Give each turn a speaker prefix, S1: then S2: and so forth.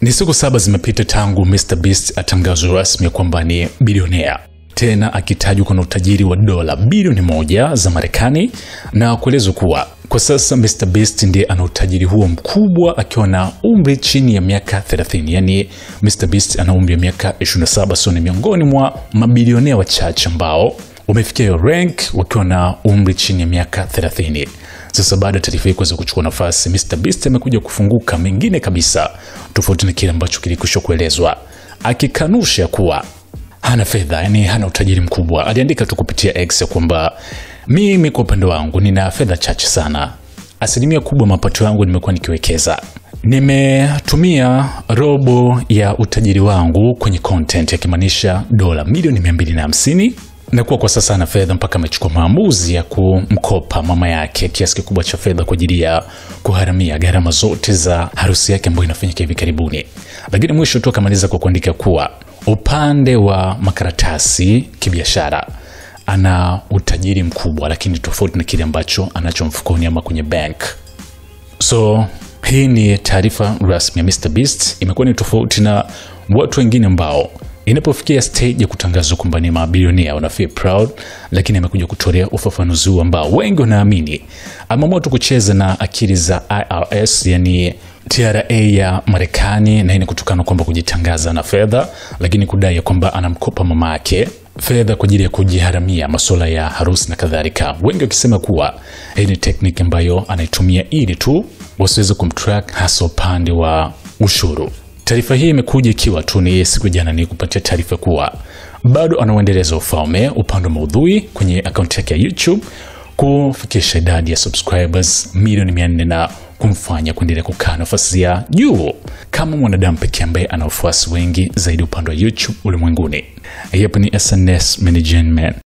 S1: Ni siku 7 zimepita tangu Mr Beast atangazwe rasmi kwamba ni bilionea, tena akitajwa kuna utajiri wa dola bilioni 1 za Marekani, na kuelezwa kuwa kwa sasa Mr Beast ndiye ana utajiri huo mkubwa akiwa na umri chini ya miaka 30. Yani Mr Beast ana umri wa miaka 27, so ni miongoni mwa mabilionea wachache ambao wamefikia hiyo rank wakiwa na umri chini ya miaka 30. Sasa baada ya taarifa hii kuweza kuchukua nafasi, Mr Beast amekuja kufunguka mengine kabisa tofauti na kile ambacho kilikwisha kuelezwa, akikanusha kuwa hana fedha, yani hana utajiri mkubwa. Aliandika tu kupitia X kwamba mimi kwa upande wangu nina fedha chache sana. Asilimia kubwa mapato yangu nimekuwa nikiwekeza. Nimetumia robo ya utajiri wangu kwenye content, yakimaanisha dola milioni 250. Na kwa sasa ana fedha mpaka amechukua maamuzi ya kumkopa mama yake kiasi kikubwa cha fedha kwa ajili ya kuharamia gharama zote za harusi yake ambayo inafanyika hivi karibuni. Lakini mwisho tu akamaliza kwa kuandika kuwa upande wa makaratasi kibiashara ana utajiri mkubwa, lakini tofauti na kile ambacho anacho mfukoni ama kwenye bank. So hii ni taarifa rasmi ya Mr Beast. Imekuwa ni tofauti na watu wengine ambao inapofikia stage ya kutangazwa kwamba ni mabilionea wana feel proud, lakini amekuja kutolea ufafanuzi huu ambao wengi wanaamini ameamua tu kucheza na akili za IRS, yani TRA ya Marekani, na ini kutokana kwamba kujitangaza na fedha, lakini kudai kwamba anamkopa mama yake fedha kwa ajili ya kujiharamia masuala ya harusi na kadhalika. Wengi wakisema kuwa hii ni technique ambayo anaitumia ili tu wasiweze kumtrack hasa upande wa ushuru. Taarifa hii imekuja ikiwa tu ni siku jana ni kupatia taarifa kuwa bado anaendeleza ufalme upande wa maudhui kwenye akaunti yake ya YouTube kufikisha idadi ya subscribers milioni 400 na kumfanya kuendelea kukaa nafasi ya juu kama mwanadamu pekee ambaye ana wafuasi wengi zaidi upande wa YouTube ulimwenguni. Hapo ni SNS Management.